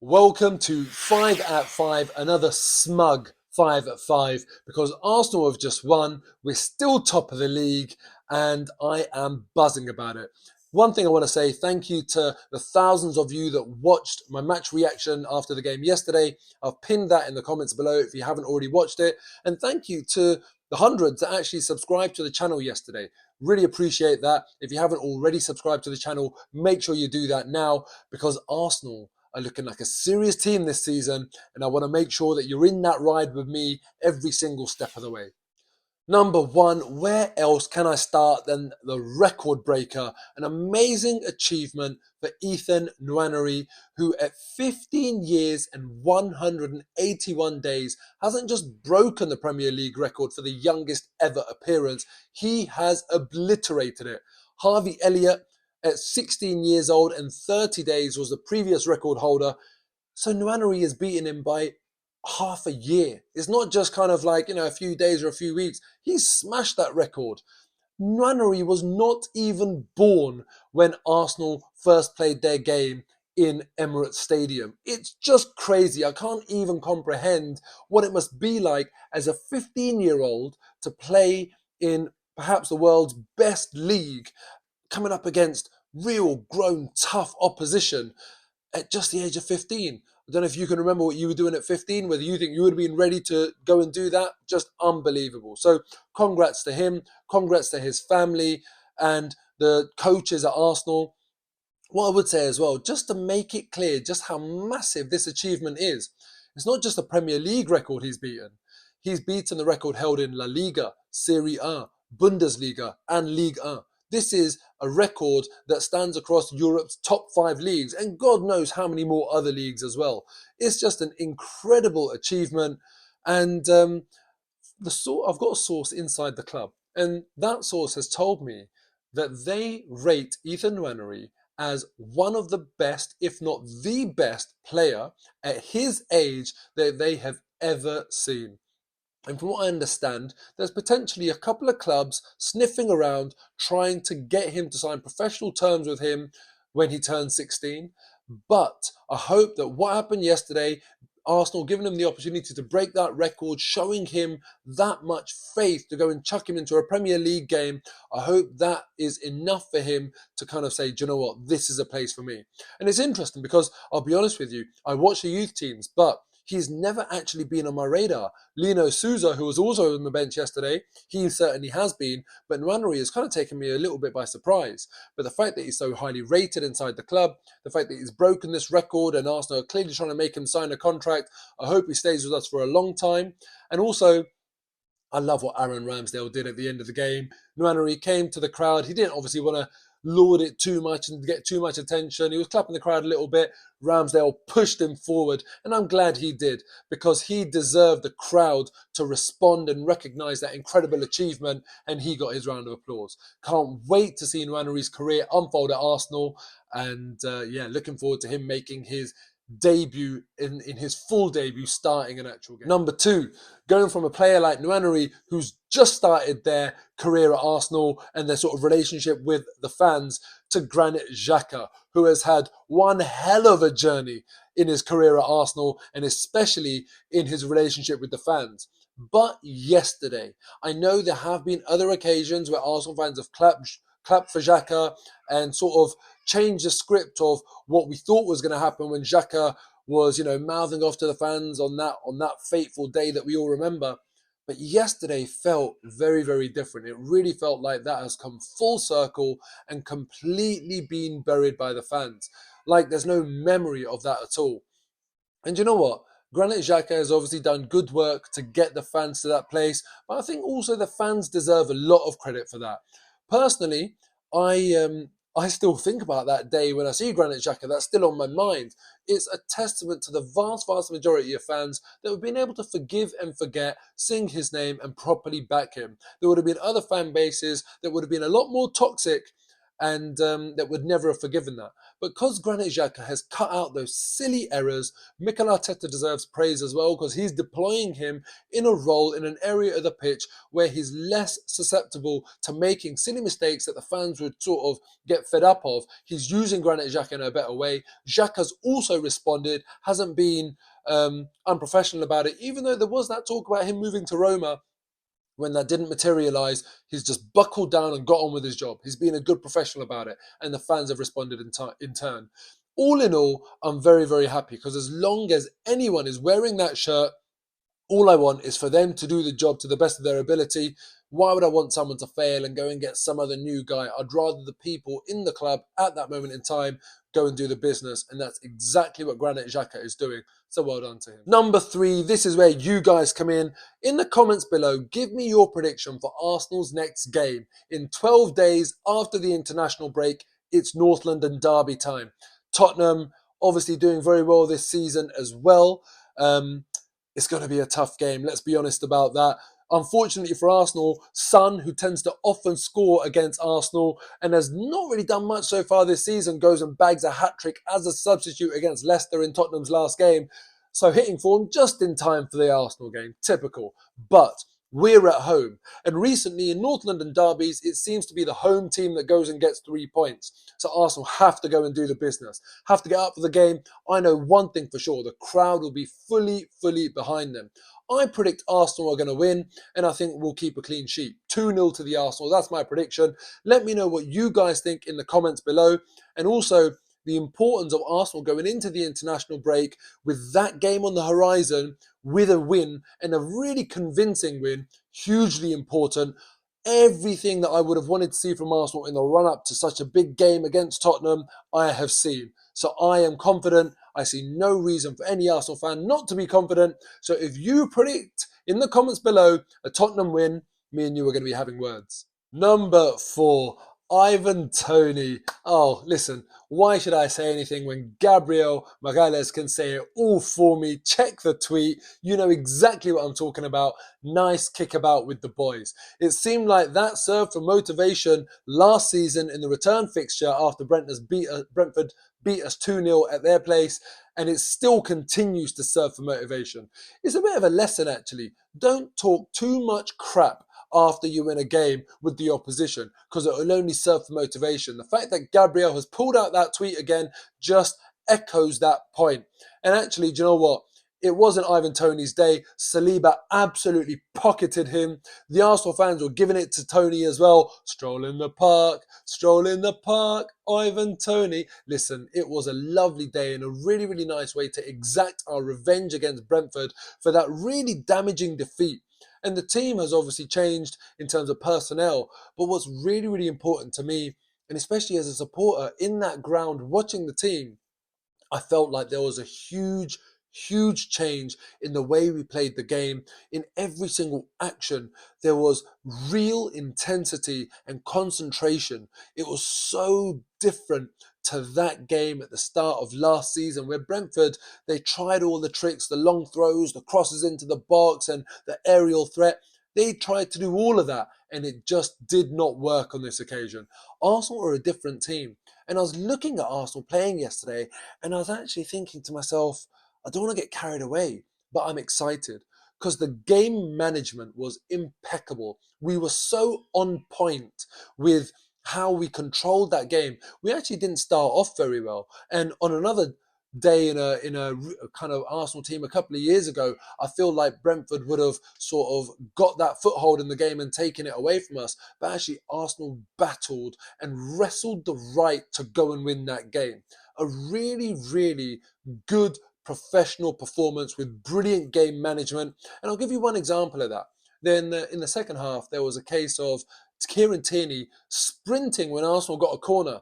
Welcome to 5 at 5, another smug 5 at 5, because Arsenal have just won. We're still top of the league, and I am buzzing about it. One thing I want to say, thank you to the thousands of you that watched my match reaction after the game yesterday. I've pinned that in the comments below if you haven't already watched it. And thank you to the hundreds that actually subscribed to the channel yesterday. Really appreciate that. If you haven't already subscribed to the channel, make sure you do that now, because Arsenal are looking like a serious team this season, and I want to make sure that you're in that ride with me every single step of the way. Number one, where else can I start than the record breaker? An amazing achievement for Ethan Nwaneri, who at 15 years and 181 days hasn't just broken the Premier League record for the youngest ever appearance, he has obliterated it. Harvey Elliott at 16 years old and 30 days was the previous record holder. So Nwaneri has beaten him by half a year. It's not just kind of like, a few days or a few weeks. He's smashed that record. Nwaneri was not even born when Arsenal first played their game in Emirates Stadium. It's just crazy. I can't even comprehend what it must be like as a 15-year-old to play in perhaps the world's best league, coming up against real grown tough opposition at just the age of 15. I don't know if you can remember what you were doing at 15, whether you think you would have been ready to go and do that. Just unbelievable. So congrats to him, congrats to his family and the coaches at Arsenal. What I would say as well, just to make it clear just how massive this achievement is, it's not just a Premier League record he's beaten. He's beaten the record held in La Liga, Serie A, Bundesliga and Ligue 1. This is a record that stands across Europe's top 5 leagues, and God knows how many more other leagues as well. It's just an incredible achievement, and I've got a source inside the club, and that source has told me that they rate Ethan Nwaneri as one of the best, if not the best player at his age that they have ever seen. And from what I understand, there's potentially a couple of clubs sniffing around trying to get him to sign professional terms with him when he turns 16. But I hope that what happened yesterday, Arsenal giving him the opportunity to break that record, showing him that much faith to go and chuck him into a Premier League game, I hope that is enough for him to kind of say, do you know what, this is a place for me. And it's interesting because I'll be honest with you, I watch the youth teams, but he's never actually been on my radar. Lino Souza, who was also on the bench yesterday, he certainly has been, but Nwaneri has kind of taken me a little bit by surprise. But the fact that he's so highly rated inside the club, the fact that he's broken this record and Arsenal are clearly trying to make him sign a contract, I hope he stays with us for a long time. And also, I love what Aaron Ramsdale did at the end of the game. Nwaneri came to the crowd. He didn't obviously want to lord it too much and get too much attention. He was clapping the crowd a little bit. Ramsdale pushed him forward, and I'm glad he did, because he deserved the crowd to respond and recognise that incredible achievement, and he got his round of applause. Can't wait to see Nwaneri's career unfold at Arsenal, and looking forward to him making his debut in his full debut, starting an actual game. Number two, going from a player like Nwaneri, who's just started their career at Arsenal and their sort of relationship with the fans, to Granit Xhaka, who has had one hell of a journey in his career at Arsenal and especially in his relationship with the fans. But yesterday, I know there have been other occasions where Arsenal fans have clapped for Xhaka and sort of change the script of what we thought was going to happen when Xhaka was, mouthing off to the fans on that fateful day that we all remember. But yesterday felt very, very different. It really felt like that has come full circle and completely been buried by the fans. Like there's no memory of that at all. And you know what? Granit Xhaka has obviously done good work to get the fans to that place, but I think also the fans deserve a lot of credit for that. Personally, I still think about that day when I see Granit Xhaka. That's still on my mind. It's a testament to the vast, vast majority of fans that have been able to forgive and forget, sing his name and properly back him. There would have been other fan bases that would have been a lot more toxic and that would never have forgiven that. But because Granit Xhaka has cut out those silly errors, Mikel Arteta deserves praise as well, because he's deploying him in a role in an area of the pitch where he's less susceptible to making silly mistakes that the fans would sort of get fed up of. He's using Granit Xhaka in a better way. Xhaka's also responded, hasn't been unprofessional about it, even though there was that talk about him moving to Roma. When that didn't materialise, he's just buckled down and got on with his job. He's been a good professional about it, and the fans have responded in turn. All in all, I'm very, very happy, because as long as anyone is wearing that shirt, all I want is for them to do the job to the best of their ability. Why would I want someone to fail and go and get some other new guy? I'd rather the people in the club at that moment in time go and do the business. And that's exactly what Granit Xhaka is doing. So well done to him. Number 3, this is where you guys come in. In the comments below, give me your prediction for Arsenal's next game. In 12 days after the international break, it's North London derby time. Tottenham obviously doing very well this season as well. It's going to be a tough game. Let's be honest about that. Unfortunately for Arsenal, Son, who tends to often score against Arsenal and has not really done much so far this season, goes and bags a hat-trick as a substitute against Leicester in Tottenham's last game. So hitting form just in time for the Arsenal game. Typical. But we're at home. And recently in North London derbies, it seems to be the home team that goes and gets 3 points. So Arsenal have to go and do the business, have to get up for the game. I know one thing for sure, the crowd will be fully behind them. I predict Arsenal are going to win, and I think we'll keep a clean sheet. 2-0 to the Arsenal. That's my prediction. Let me know what you guys think in the comments below. And also the importance of Arsenal going into the international break with that game on the horizon, with a win, and a really convincing win. Hugely important. Everything that I would have wanted to see from Arsenal in the run-up to such a big game against Tottenham, I have seen. So I am confident. I see no reason for any Arsenal fan not to be confident. So if you predict in the comments below a Tottenham win, me and you are going to be having words. Number 4, Ivan Toney. Oh, listen, why should I say anything when Gabriel Magalhaes can say it all for me? Check the tweet. You know exactly what I'm talking about. Nice kickabout with the boys. It seemed like that served for motivation last season in the return fixture after Brentford beat us 2-0 at their place, and it still continues to serve for motivation. It's a bit of a lesson, actually. Don't talk too much crap after you win a game with the opposition, because it will only serve for motivation. The fact that Gabriel has pulled out that tweet again just echoes that point. And actually, do you know what? It wasn't Ivan Toney's day. Saliba absolutely pocketed him. The Arsenal fans were giving it to Toney as well. Stroll in the park, Ivan Toney. Listen, it was a lovely day and a really nice way to exact our revenge against Brentford for that really damaging defeat. And the team has obviously changed in terms of personnel. But what's really important to me, and especially as a supporter in that ground watching the team, I felt like there was a huge change in the way we played the game. In every single action, there was real intensity and concentration. It was so different to that game at the start of last season, where Brentford, they tried all the tricks, the long throws, the crosses into the box and the aerial threat. They tried to do all of that, and it just did not work on this occasion. Arsenal are a different team. And I was looking at Arsenal playing yesterday, and I was actually thinking to myself, I don't want to get carried away, but I'm excited because the game management was impeccable. We were so on point with how we controlled that game. We actually didn't start off very well. And on another day in a kind of Arsenal team a couple of years ago, I feel like Brentford would have sort of got that foothold in the game and taken it away from us. But actually, Arsenal battled and wrestled the right to go and win that game. A really good professional performance with brilliant game management. And I'll give you one example of that. Then in the second half, there was a case of Kieran Tierney sprinting when Arsenal got a corner.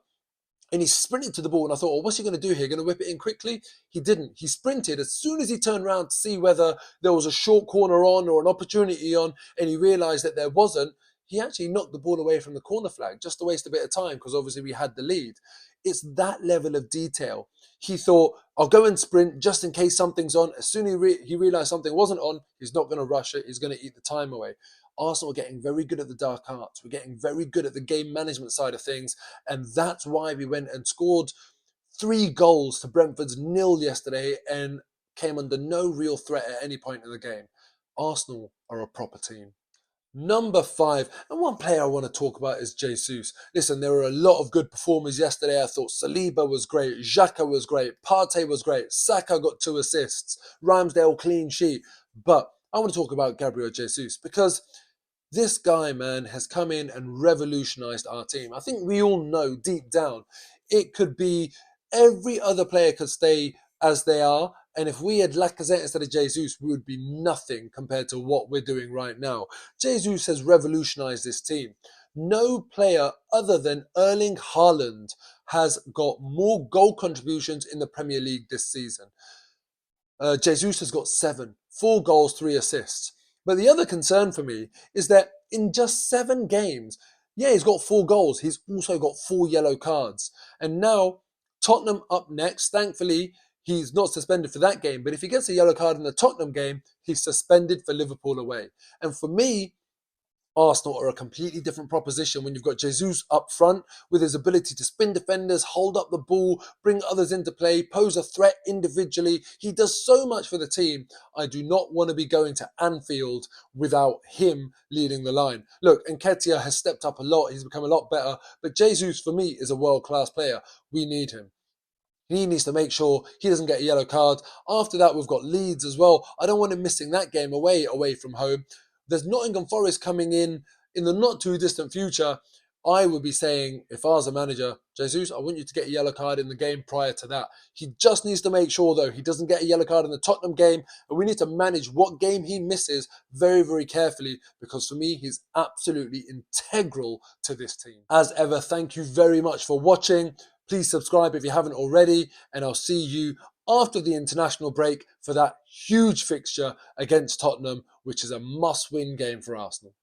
And he sprinted to the ball, and I thought, well, what's he going to do here? Going to whip it in quickly? He didn't. He sprinted. As soon as he turned around to see whether there was a short corner on or an opportunity on, and he realised that there wasn't, he actually knocked the ball away from the corner flag, just to waste a bit of time, because obviously we had the lead. It's that level of detail. He thought, I'll go and sprint just in case something's on. As soon as he realised something wasn't on, he's not going to rush it. He's going to eat the time away. Arsenal are getting very good at the dark arts. We're getting very good at the game management side of things. And that's why we went and scored 3 goals to Brentford's 0 yesterday and came under no real threat at any point in the game. Arsenal are a proper team. Number 5, and one player I want to talk about is Jesus. Listen, there were a lot of good performers yesterday. I thought Saliba was great, Xhaka was great, Partey was great, Saka got 2 assists, Ramsdale clean sheet. But I want to talk about Gabriel Jesus because this guy, man, has come in and revolutionized our team. I think we all know deep down it could be every other player could stay as they are. And if we had Lacazette instead of Jesus, we would be nothing compared to what we're doing right now. Jesus has revolutionized this team. No player other than Erling Haaland has got more goal contributions in the Premier League this season. Jesus has got 7, 4 goals, 3 assists. But the other concern for me is that in just 7 games, yeah, he's got 4 goals. He's also got 4 yellow cards. And now Tottenham up next. Thankfully, he's not suspended for that game. But if he gets a yellow card in the Tottenham game, he's suspended for Liverpool away. And for me, Arsenal are a completely different proposition when you've got Jesus up front with his ability to spin defenders, hold up the ball, bring others into play, pose a threat individually. He does so much for the team. I do not want to be going to Anfield without him leading the line. Look, Nketiah has stepped up a lot. He's become a lot better. But Jesus, for me, is a world-class player. We need him. He needs to make sure he doesn't get a yellow card. After that, we've got Leeds as well. I don't want him missing that game away from home. There's Nottingham Forest coming in the not too distant future. I would be saying, if I was a manager, Jesus, I want you to get a yellow card in the game prior to that. He just needs to make sure, though, he doesn't get a yellow card in the Tottenham game. And we need to manage what game he misses very, very carefully, because for me, he's absolutely integral to this team. As ever, thank you very much for watching. Please subscribe if you haven't already, and I'll see you after the international break for that huge fixture against Tottenham, which is a must-win game for Arsenal.